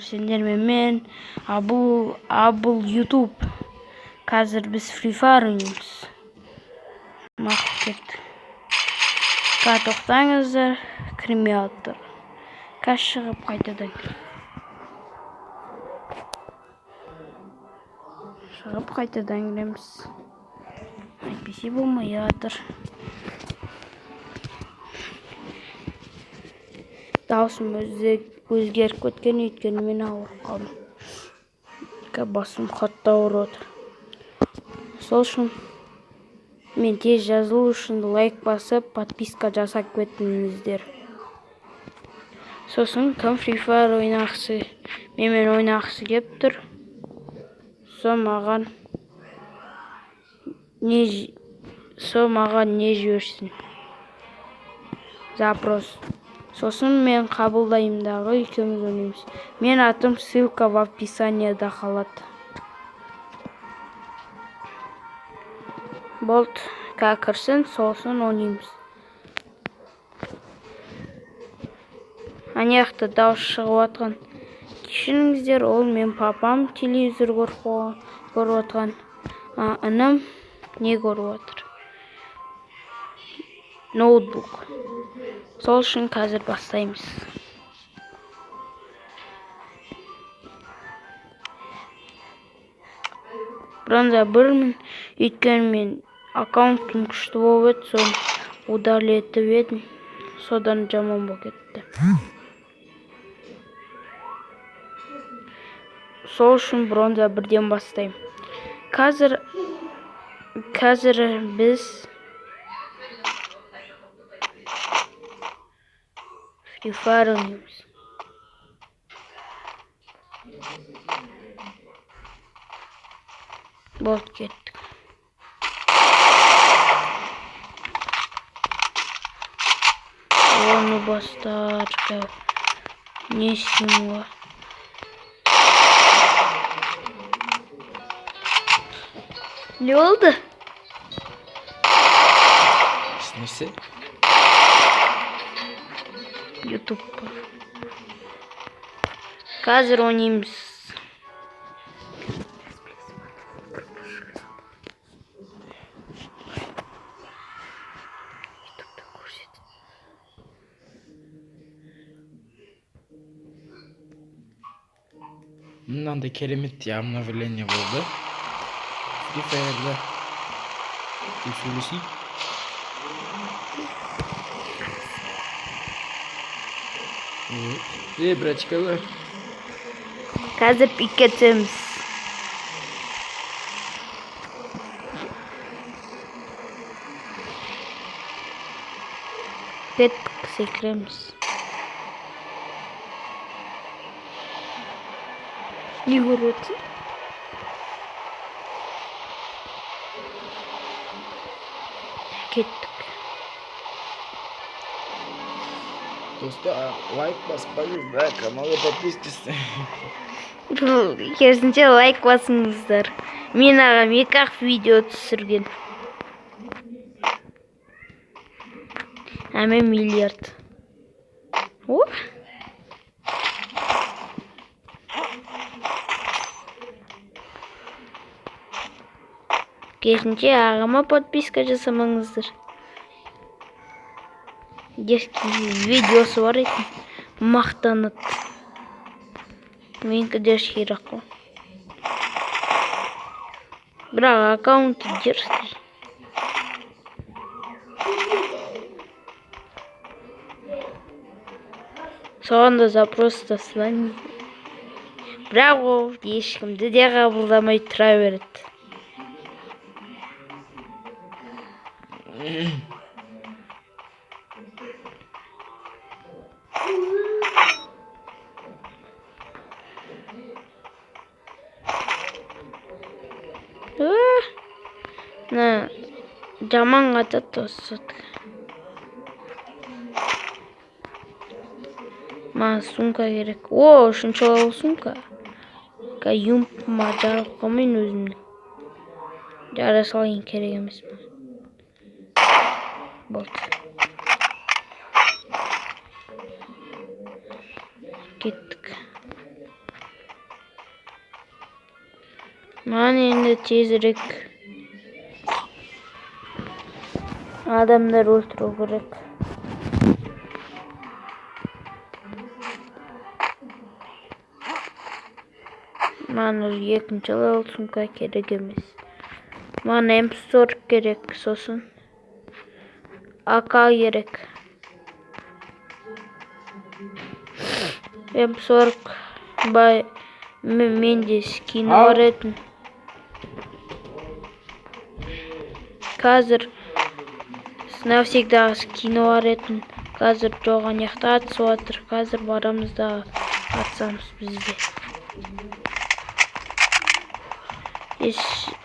Сендермен мен Абыл YouTube. Қазір біз Free Fire ойнаймыз. Мақұл кеттік. Тоқтаңыздар, кірмей алып тұр. Шығып қайтадан. Шығып қайтадан кіреміз. Әйтпесе болмай жатыр. Даусым өзгеріп кеткен, өйткені мен ауырып қалдым. Басым қатты ауырып отыр. Сол үшін мен тез жазылу үшін лайк басып, подписка жасап кетіңіздер. Сосын кім Free Fire ойнақсы, менімен ойнақсы кеп тұр. Сол маған не жіберсін. Запрос. Сосын мен қабылдаймдағы екеуміз ойнаймыз. Мен атым, ссылка в описанияда қалады. Болт кірсін, сосын ойнаймыз. Анаяқта дауыс шығып атқан. Кешіріңіздер, ол мен папам телевизор көріп атқан. Анам не көріп отыр? Ноутбук. Сол үшін қазір бастаймыз. Бронза 1-мін, өйткені мен аккаунтым күшті болып еді, соны удалил етіп едім. Содан жаман болып кетті. Сол үшін бронза 1-ден бастаймын. Қазір біз Free Fire ойнаймыз. Болт кеттік. Оны бастар. Не істеймін? Ne oldu? Neyse. YouTube. Қазір ойнаймыз. Mынандай керемет обновление болды. Free Fire'да деп сөйлесейік. Братчикалар. Қазір пикке түсеміз. Кеттік, секіреміз. Не көріп отыр? Кеттік. Достар, лайк баспаңыздар, каналға подписывайтесь. Керісінше лайк басыңыздар. Мен ағам 2-ақ видео түсірген. Әме миллиард. О! Керісінше ағама подписка жасамаңыздар. Детский видеосы бар екен. Мақтанат. Менікі де ширақ қой. Бірақ аккаунты дерзкий. Соған да запрос тастан. Бірақ ол ешкімді де қабылдамай тұра береді. Жаман қатады осы сотқа. Маған сумка керек. О, үшінші ол сумка. Юмпыма жарып қалмайын өзімді. Жара салайын, керек емес. Болды. Кеттік. Mаған енді тезірек адамдар өлтіру керек. Маған екінші левел сумка керек емес. Маған М40 керек, сосын АК керек. М40 менде скины бар етін. Қазір навсегда скины бар етін. Қазір жоқ, аяқта атысып жатыр. Қазір барамыз да атсамыз бізде.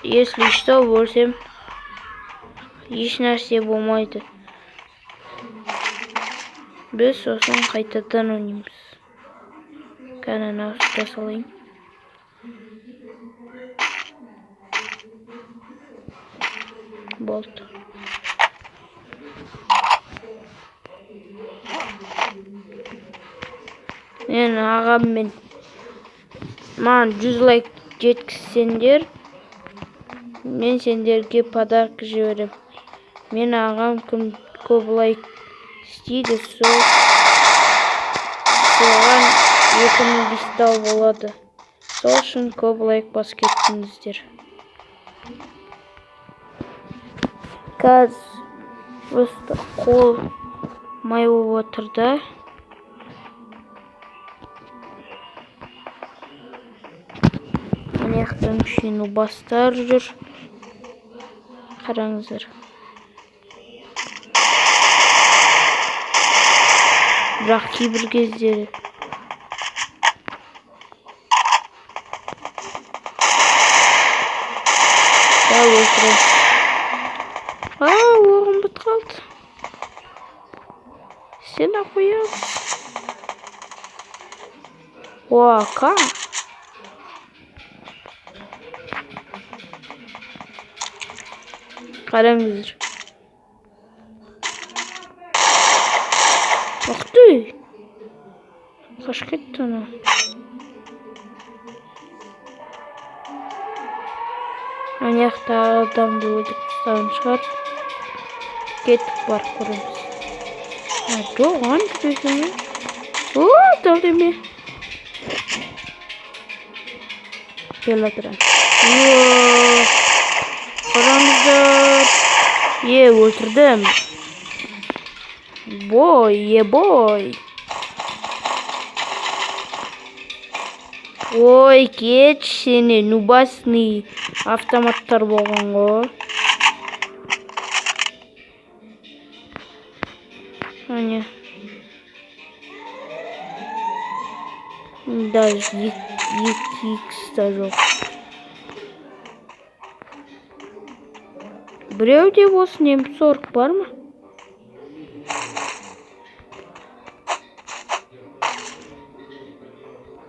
Если что, өлсем еш нәрсе болмайды. Біз сосын қайтадан ойнаймыз. Кананы ұста салайын. Болды. Мен ағаммен маған 100 лайк жеткізсеңдер, мен сендерге подарка жіберем. Мен ағам кім көп лайк істейді, соған 2000 бистау болады. Сол үшін көп лайк басып кеттіңіздер. Қазір просто қол май болып отыр да. Аяқтан шүйіну бастар жүр. Қараңыздар. Бірақ кейбір кездері өлтірем. Оғым бұт қалды. Сен ақойам. Оақа. Қараңыздар. Ақты. Қаш кетті ана. Аяқта адамды өлтіріп тастаған шығар. Кетіп барып көреміз. Жоқ, ан күресіне. Далдеме. Келатырам. Қараңыздар. Өлтірдім. Бой. Ой, кетші сені, нубасный автоматтар болған ғой. Ане. Даже 2х-та жоқ. Біреуде болсын М40 бар ма?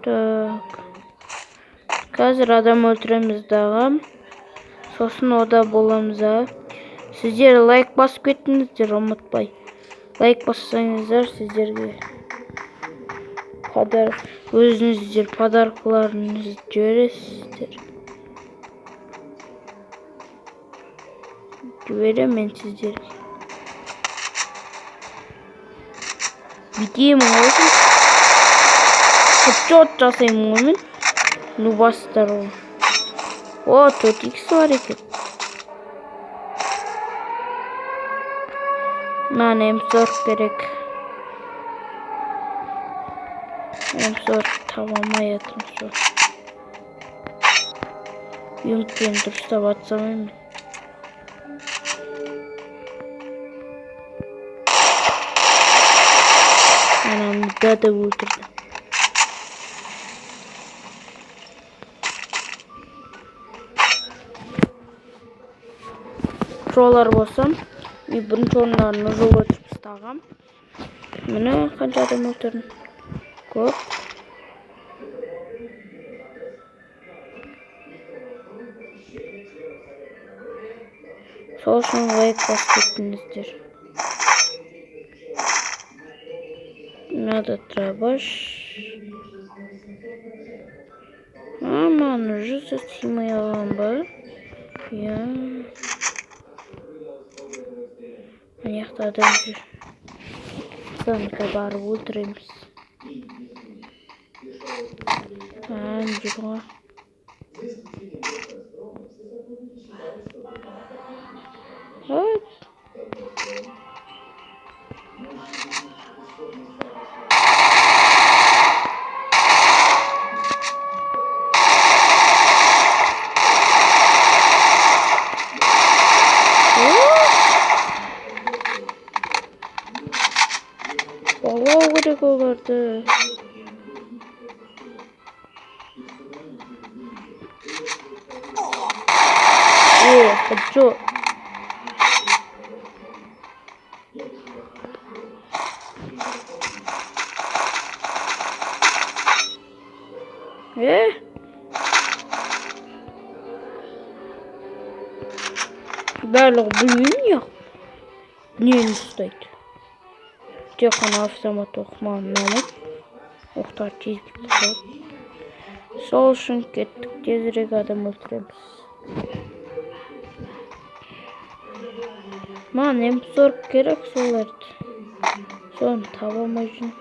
Так. Қазір адам өлтіреміз дағы. Сосын ода боламыз. Сіздер лайк басып кеттіңіздер, ұмытпай. Лайк бассаңыздар, сіздерге өзіңіздер подаркаларыңызды жібересіздер. Жіберем мен сіздерге. Бүйтеймін ғой. Құтчот жасаймын ғой мен. Нубастар ғой. 4х бар екен. Маған М40 керек. М40 таба алмай жатырмын. Үйімкені дұрыстап атсамаймын. Анамды да өлтірді. Пролар болсам, мен бірінші орындарын жол өтіп тастағам. Міне қанша адам өлтірдім. Көп. Сол үшін лайк басып кеттіңіздер. Надо дробаш. Маған Кажется, сыймай алам ба? Я. Мына жақта адам жүр. Санка барып өлтіреміз. Жүр ғой. Вот. Балау керек оларды. Хочу. Барлығы білмеймін я. Нені ұстайды? Тек қана автомат оқымағым ұнамайды. Оқтар тез бітеді. Сол үшін кеттік, тезірек адам өлтіреміз. Маған М40 керек соларды. Соны таба алмай жүрмін.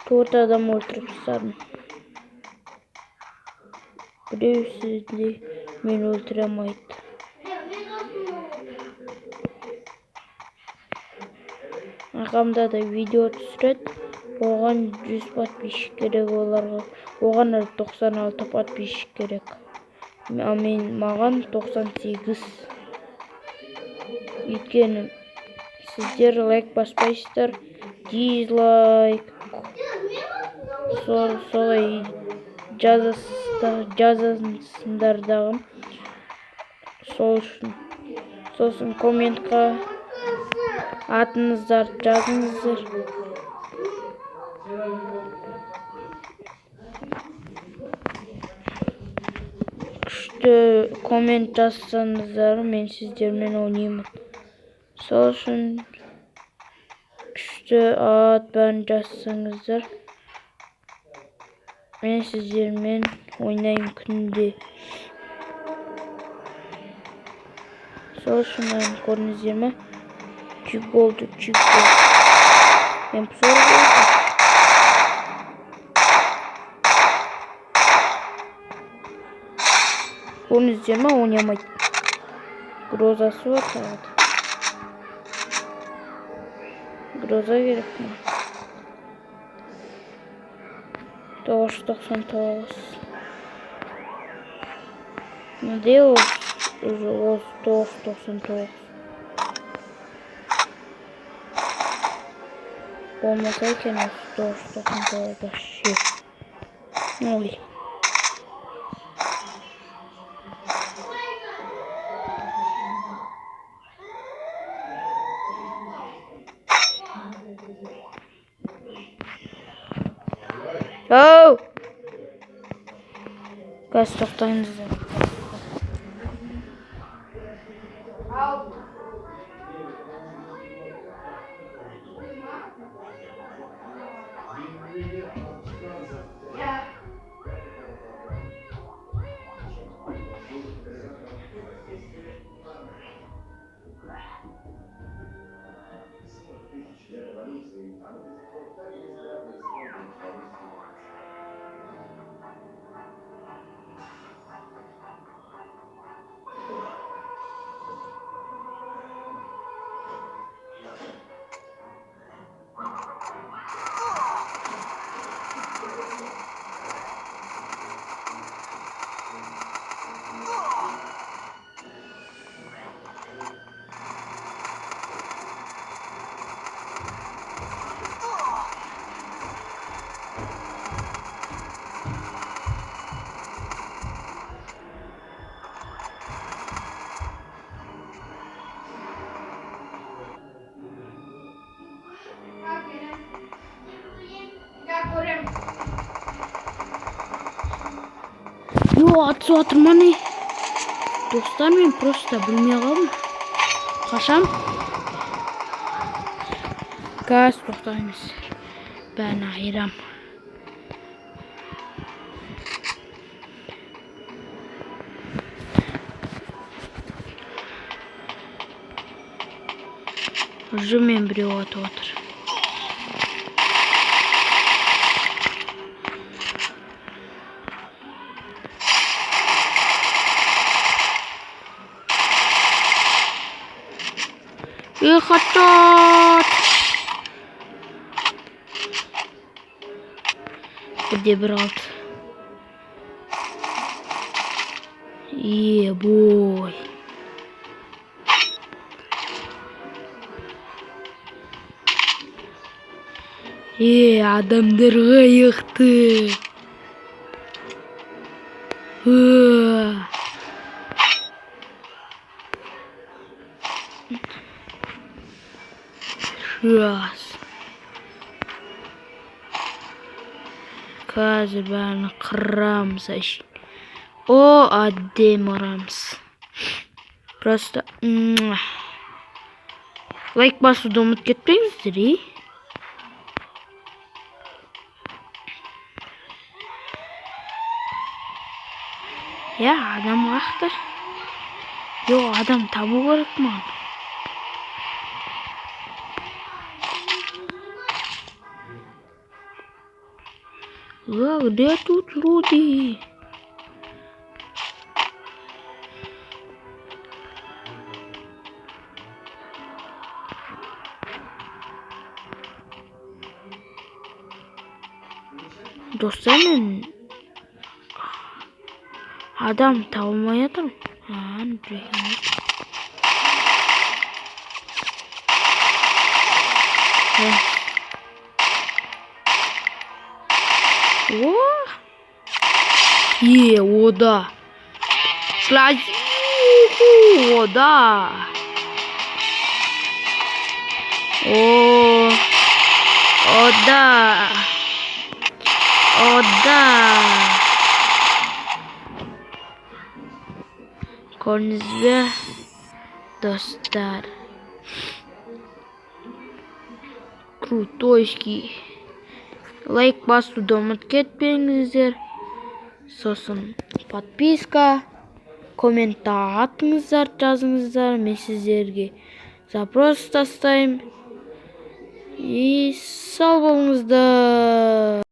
Төрт адам өлтіріп тастадым. Біреусі де мен өлтіре алмайды. Ағамда да видео түсіреді. Оған 100 подписчик керек оларға. Оған 96 подписчик керек. Маған 98. Өйткені сіздер лайк баспайсыздар, дизлайк. Солай жазасыңдар дағым. Сол үшін комментқа атыңыздар жазыңыздар. Күшті коммент жазсаңыздар, мен сіздермен ойнаймын. Сол үшін күшті ат бәрін жазсаңыздар, мен сіздермен ойнаймын күнде. Сол үшін көрдіңіздер ме? Чик болды. М40 болды. Көрдіңіздер ме? Ойнамайды. Грозасы бар тағады. Гроза керек ме? 999. Надеюсь, уже 999. Болмаса екен 999 вообще. Ой. Оу! Газ тоқтаймыздар. Атып жатырмын не? Достар, мен просто білмей қалдым. Қашам? Gaz to'xtaymiz. Bani ayram. Уже men birov o'tir. Xatot. Где брат? Бой. Адамдарға йықты. Раз. Қазір бәрін қырамыз әшейін. О, әдем ұрамыз. Просто лайк басуды ұмытып кетпеңіздер, адам қақты. Адам табу керек маған. Где тут люди? Достар, мен адам табылмай жатырмын. Ода. Ода. Ода. Көрдіңіз бе, достар? Крутойский. Лайк басуды ұмытып кетпеңіздер. Сосын подписка, комментарий атыңыздар, жазыңыздар. Мен сіздерге запрос тастаймын. И сау болыңыздар.